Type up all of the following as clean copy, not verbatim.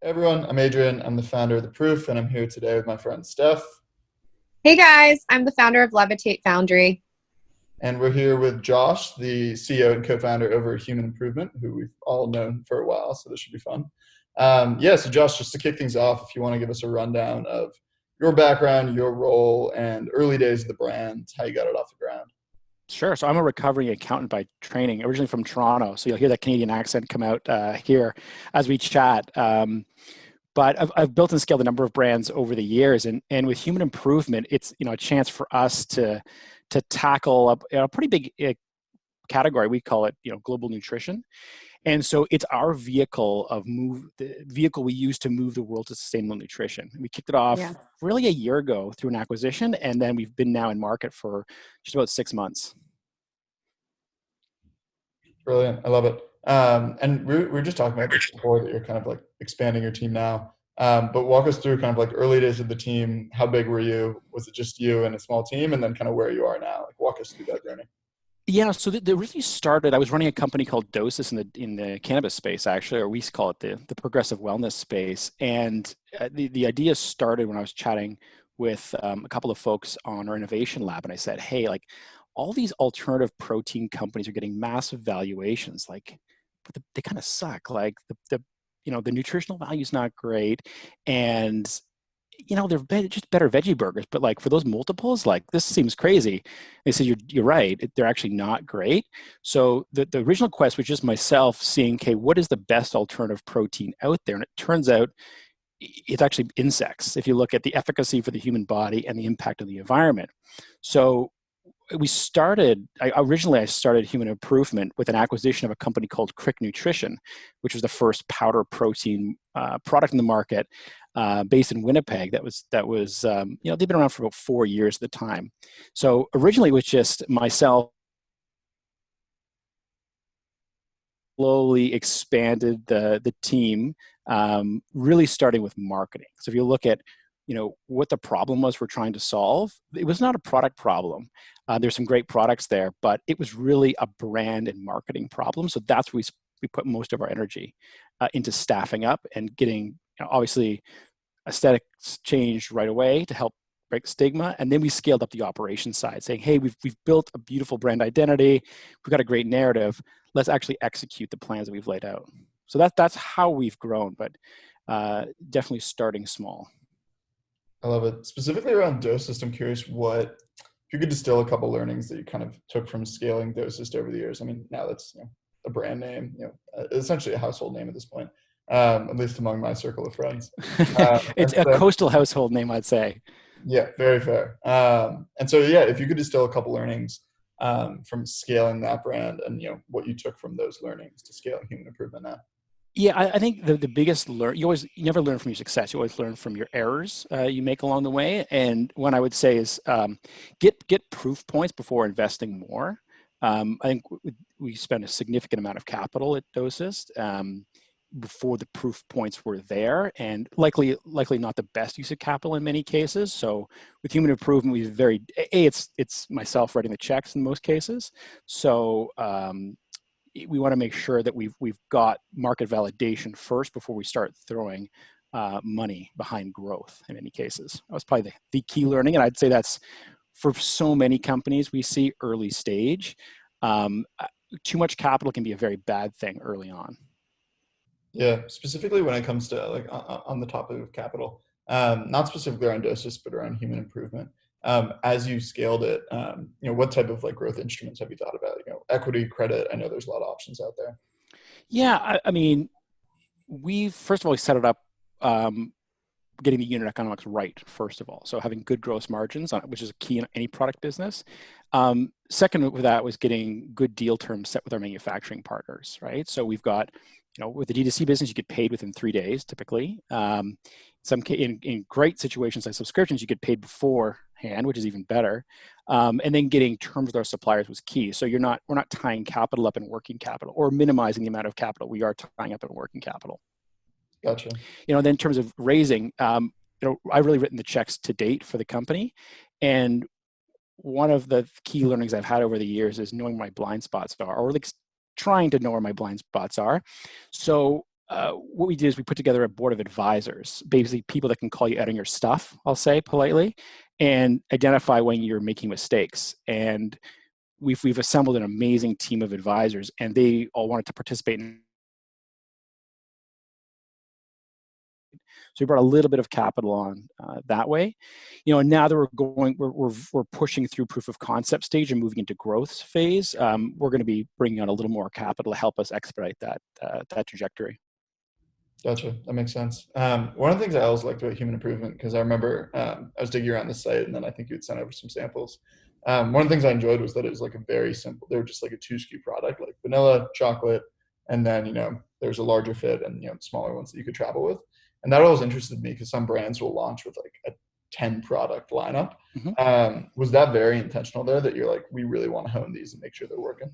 Hey everyone, I'm Adrian. I'm the founder of The Proof, and I'm here today with my friend Steph. Hey guys, I'm the founder of Levitate Foundry. And we're here with Josh, the CEO and co founder over at Human Improvement, who we've all known for a while, so this should be fun. So Josh, just to kick things off, if you want to give us a rundown of your background, your role, and early days of the brand, how you got it off the ground. Sure. So I'm a recovering accountant by training, originally from Toronto. So you'll hear that Canadian accent come out here as we chat. But I've built and scaled a number of brands over the years, and with human improvement, it's a chance for us to tackle a pretty big category. We call it global nutrition. And so it's our the vehicle we use to move the world to sustainable nutrition. We kicked it Yeah. off really a year ago through an acquisition, and then we've been now in market for just about 6 months. Brilliant. I love it. And we were just talking about this before that you're kind of like expanding your team now. But walk us through kind of like early days of the team. How big were you? Was it just you and a small team? And then kind of where you are now? Like walk us through that journey. Yeah, so the really started. I was running a company called Dosis in the cannabis space, actually, or we call it the progressive wellness space. And the idea started when I was chatting with a couple of folks on our innovation lab, and I said, "Hey, like all these alternative protein companies are getting massive valuations, like, but they kind of suck. Like the nutritional value is not great, and they're just better veggie burgers, but like for those multiples, like this seems crazy." They said, you're right. They're actually not great. So the original quest was just myself seeing, okay, what is the best alternative protein out there? And it turns out it's actually insects. If you look at the efficacy for the human body and the impact on the environment. So originally I started Human Improvement with an acquisition of a company called Crick Nutrition, which was the first powder protein product in the market, based in Winnipeg. They've been around for about 4 years at the time. So originally it was just myself. Slowly expanded the team, really starting with marketing. So if you look at what the problem was we're trying to solve, it was not a product problem. There's some great products there, but it was really a brand and marketing problem. So that's where we put most of our energy into staffing up and getting, obviously, aesthetics changed right away to help break stigma. And then we scaled up the operations side, saying, hey, we've built a beautiful brand identity. We've got a great narrative. Let's actually execute the plans that we've laid out. So that's how we've grown, but definitely starting small. I love it. Specifically around Dosist, I'm curious if you could distill a couple learnings that you kind of took from scaling Dosist over the years. I mean, now that's a brand name, essentially a household name at this point, at least among my circle of friends. And It's a so, coastal household name, I'd say. yeah, very fair. And so, if you could distill a couple learnings from scaling that brand and what you took from those learnings to scaling Human Improvement now. Yeah, I think the biggest you never learn from your success. You always learn from your errors you make along the way. And one I would say is get proof points before investing more. I think we spent a significant amount of capital at Dosist before the proof points were there, and likely not the best use of capital in many cases. So with Human Improvement, it's myself writing the checks in most cases. So we want to make sure that we've got market validation first before we start throwing money behind growth. In many cases, that was probably the key learning, and I'd say that's for so many companies we see early stage. Too much capital can be a very bad thing early on. Yeah, specifically when it comes to like on the topic of capital, not specifically around Dosist, but around Human Improvement. As you scaled it, what type of like growth instruments have you thought about? Equity, credit. I know there's a lot of options out there. Yeah, I mean, we first of all set it up, getting the unit economics right, first of all. So having good gross margins on it, which is a key in any product business. Second with that was getting good deal terms set with our manufacturing partners, right? So we've got, with the D2C business, you get paid within 3 days typically. In great situations like subscriptions, you get paid beforehand, which is even better. And then getting terms with our suppliers was key. So we're not tying capital up in working capital or minimizing the amount of capital we are tying up in working capital. Gotcha. Then in terms of raising, I've really written the checks to date for the company. And one of the key learnings I've had over the years is knowing my blind spots are, or at least trying to know where my blind spots are. So what we did is we put together a board of advisors, basically people that can call you out on your stuff, I'll say politely, and identify when you're making mistakes. And we've assembled an amazing team of advisors, and they all wanted to participate in. So we brought a little bit of capital on that way, and now that we're pushing through proof of concept stage and moving into growth phase, we're going to be bringing on a little more capital to help us expedite that trajectory. Gotcha. That makes sense. One of the things I always liked about human improvement, because I remember I was digging around the site, and then I think you'd sent over some samples. One of the things I enjoyed was that it was like a very simple, they were just like a 2 SKU product, like vanilla, chocolate, and then, there's a larger fit and, smaller ones that you could travel with. And that always interested me because some brands will launch with like a 10 product lineup. Was that very intentional there, that you're like, we really want to hone these and make sure they're working?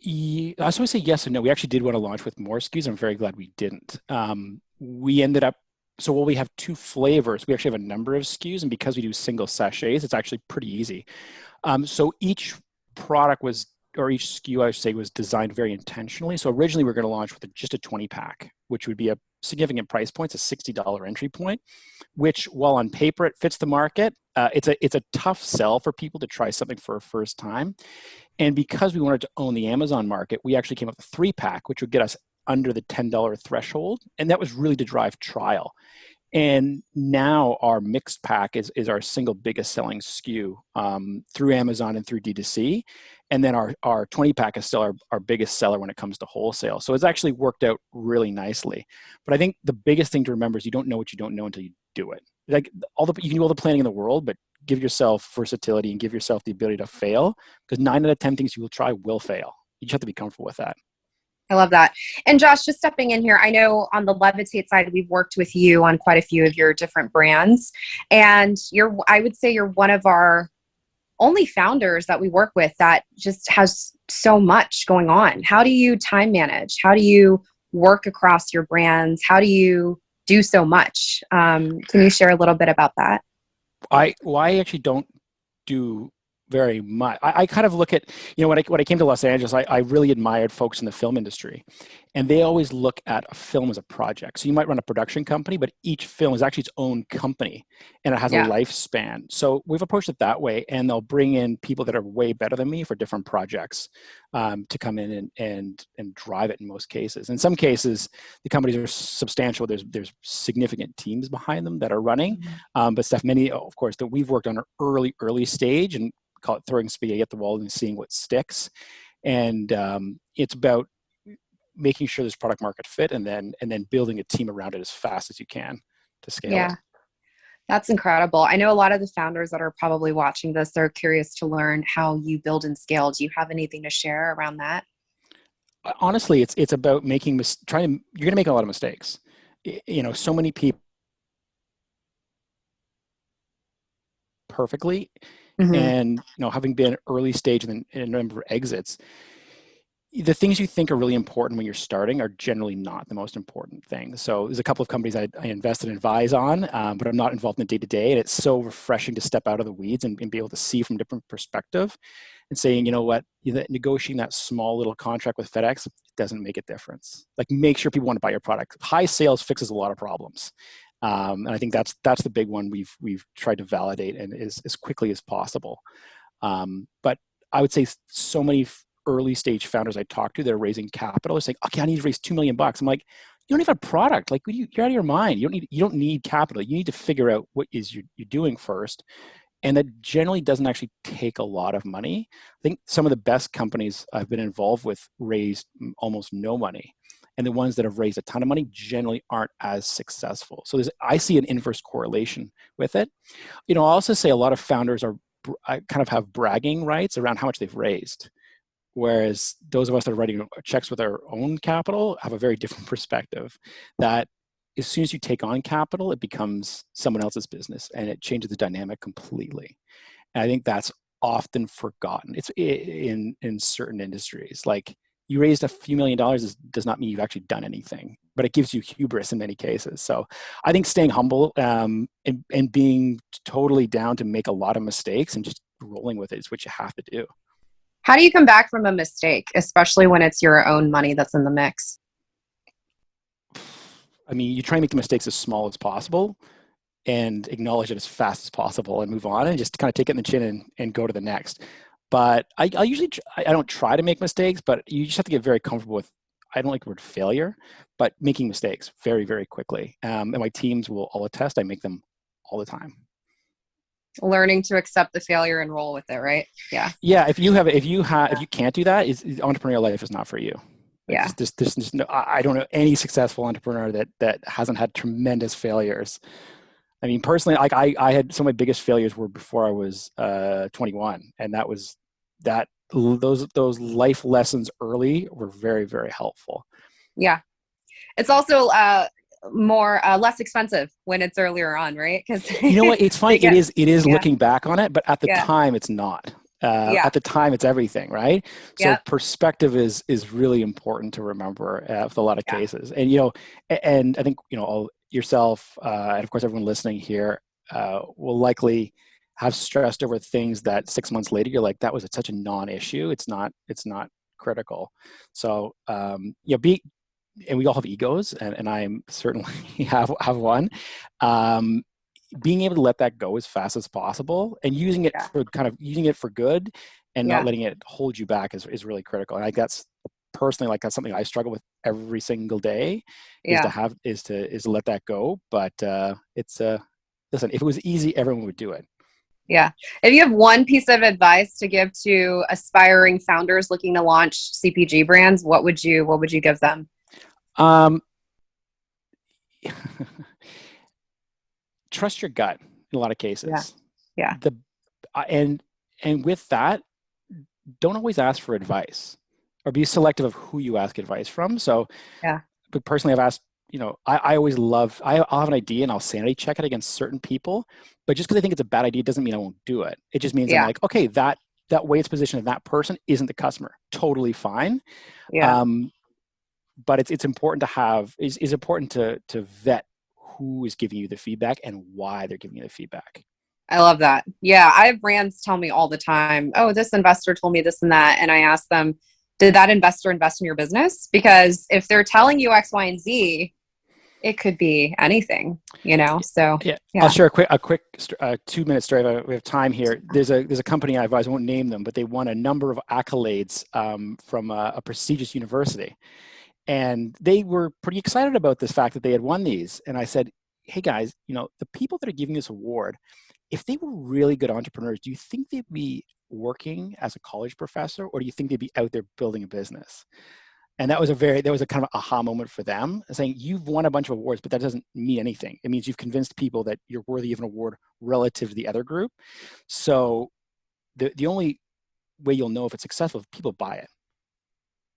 I was going to say yes and no. We actually did want to launch with more SKUs. I'm very glad we didn't. We ended up, so while we have 2 flavors, we actually have a number of SKUs, and because we do single sachets, it's actually pretty easy. So each product each SKU, I should say, was designed very intentionally. So originally we were going to launch with just a 20 pack, which would be a significant price point. It's a $60 entry point, which, while on paper it fits the market, it's a tough sell for people to try something for a first time. And because we wanted to own the Amazon market, we actually came up with a 3 pack, which would get us under the $10 threshold. And that was really to drive trial. And now our mixed pack is our single biggest selling SKU through Amazon and through D2C. And then our 20 pack is still our biggest seller when it comes to wholesale. So it's actually worked out really nicely. But I think the biggest thing to remember is you don't know what you don't know until you do it. Like you can do all the planning in the world, but give yourself versatility and give yourself the ability to fail, because 9 out of 10 things you will try will fail. You just have to be comfortable with that. I love that. And Josh, just stepping in here, I know on the Levitate side, we've worked with you on quite a few of your different brands. And I would say you're one of our only founders that we work with that just has so much going on. How do you time manage? How do you work across your brands? How do you do so much? Can you share a little bit about that? I actually don't do very much. I kind of look at, when I came to Los Angeles, I really admired folks in the film industry, and they always look at a film as a project. So you might run a production company, but each film is actually its own company, and it has a lifespan. So we've approached it that way, and they'll bring in people that are way better than me for different projects to come in and drive it in most cases. In some cases, the companies are substantial. There's significant teams behind them that are running, but many, of course, that we've worked on are early stage, and call it throwing spaghetti at the wall and seeing what sticks. And it's about making sure there's product market fit, and then building a team around it as fast as you can to scale it. That's incredible. I know a lot of the founders that are probably watching this, they're curious to learn how you build and scale. Do you have anything to share around that? Honestly, it's about you're going to make a lot of mistakes. So many people perfectly. And having been early stage and a number of exits, the things you think are really important when you're starting are generally not the most important thing. So there's a couple of companies I invest and advise on, but I'm not involved in the day-to-day. And it's so refreshing to step out of the weeds and be able to see from a different perspective and saying, you know what, negotiating that small little contract with FedEx doesn't make a difference. Like, make sure people want to buy your product. High sales fixes a lot of problems. And I think that's the big one we've tried to validate and as quickly as possible. But I would say so many early stage founders I talk to that are raising capital are saying, okay, I need to raise $2 million. I'm like, you don't even have a product. Like, you're out of your mind. You don't need capital. You need to figure out what is you're doing first. And that generally doesn't actually take a lot of money. I think some of the best companies I've been involved with raised almost no money. And the ones that have raised a ton of money generally aren't as successful. So I see an inverse correlation with it. I'll also say a lot of founders kind of have bragging rights around how much they've raised. Whereas those of us that are writing checks with our own capital have a very different perspective, that as soon as you take on capital, it becomes someone else's business and it changes the dynamic completely. And I think that's often forgotten. It's in certain industries. Like, you raised a few $1 million does not mean you've actually done anything, but it gives you hubris in many cases. So I think staying humble and being totally down to make a lot of mistakes and just rolling with it is what you have to do. How do you come back from a mistake, especially when it's your own money that's in the mix? I mean, you try and make the mistakes as small as possible and acknowledge it as fast as possible and move on and just kind of take it in the chin and go to the next. But I usually, I don't try to make mistakes, but you just have to get very comfortable with, I don't like the word failure, but making mistakes very, very quickly. And my teams will all attest, I make them all the time. Learning to accept the failure and roll with it, right? Yeah. Yeah. If you can't do that, entrepreneurial life is not for you. Yeah. There's no, I don't know any successful entrepreneur that hasn't had tremendous failures. I mean, personally, like I had some of my biggest failures were before I was 21, and those life lessons early were very, very helpful. Yeah. It's also less expensive when it's earlier on, right? Because you know what, it's funny. It is yeah. looking back on it, but at the time, it's not. At the time, it's everything, right? So perspective is really important to remember with a lot of cases. And and I think all yourself and of course everyone listening here will likely have stressed over things that 6 months later you're like, that was such a non-issue. It's not critical. So and we all have egos, and I certainly have one. Being able to let that go as fast as possible and using it for good and not letting it hold you back is really critical. And I think that's personally, that's something I struggle with every single day is to let that go. But listen, if it was easy, everyone would do it. Yeah. If you have one piece of advice to give to aspiring founders looking to launch CPG brands, what would you give them? Trust your gut in a lot of cases. Yeah. And with that, don't always ask for advice or be selective of who you ask advice from. So but personally, I've asked, I always love, I'll have an idea and I'll sanity check it against certain people, but just because I think it's a bad idea doesn't mean I won't do it. It just means I'm like, okay, that way it's positioned of that person isn't the customer. Totally fine. Yeah. But it's important is important to vet who is giving you the feedback and why they're giving you the feedback. I love that. Yeah. I have brands tell me all the time, oh, this investor told me this and that. And I ask them, did that investor invest in your business? Because if they're telling you X, Y, and Z, it could be anything, So I'll share a quick 2-minute story. We have time here. There's a company I advise, I won't name them, but they won a number of accolades from a prestigious university. And they were pretty excited about this fact that they had won these. And I said, hey guys, the people that are giving this award, if they were really good entrepreneurs, do you think they'd be working as a college professor, or do you think they'd be out there building a business? And that was a kind of aha moment for them, saying, you've won a bunch of awards, but that doesn't mean anything. It means you've convinced people that you're worthy of an award relative to the other group. So the only way you'll know if it's successful is if people buy it.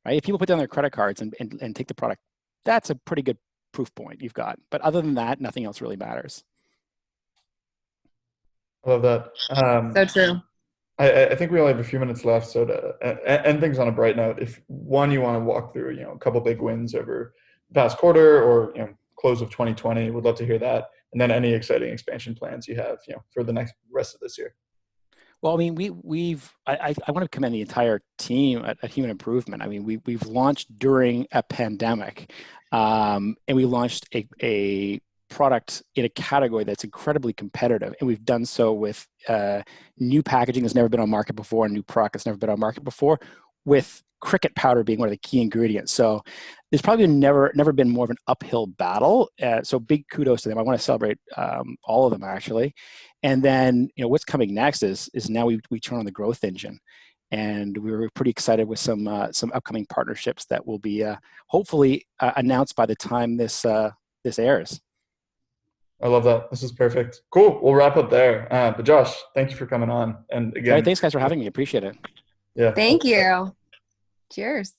Right? If people put down their credit cards and take the product, that's a pretty good proof point you've got. But other than that, nothing else really matters. I love that. So true. I think we only have a few minutes left, so to end things on a bright note, if one, you want to walk through, a couple big wins over the past quarter or close of 2020, would love to hear that, and then any exciting expansion plans you have, for the rest of this year. Well, I mean, I want to commend the entire team at Human Improvement. I mean, we've launched during a pandemic, and we launched a product in a category that's incredibly competitive, and we've done so with new packaging that's never been on market before, and new product that's never been on market before, with cricket powder being one of the key ingredients. So there's probably never been more of an uphill battle. So big kudos to them. I want to celebrate all of them actually. And then what's coming next is now we turn on the growth engine, and we were pretty excited with some upcoming partnerships that will be hopefully announced by the time this airs. I love that. This is perfect. Cool. We'll wrap up there. But Josh, thank you for coming on. And again, thanks guys for having me. Appreciate it. Yeah. Thank you. Cheers.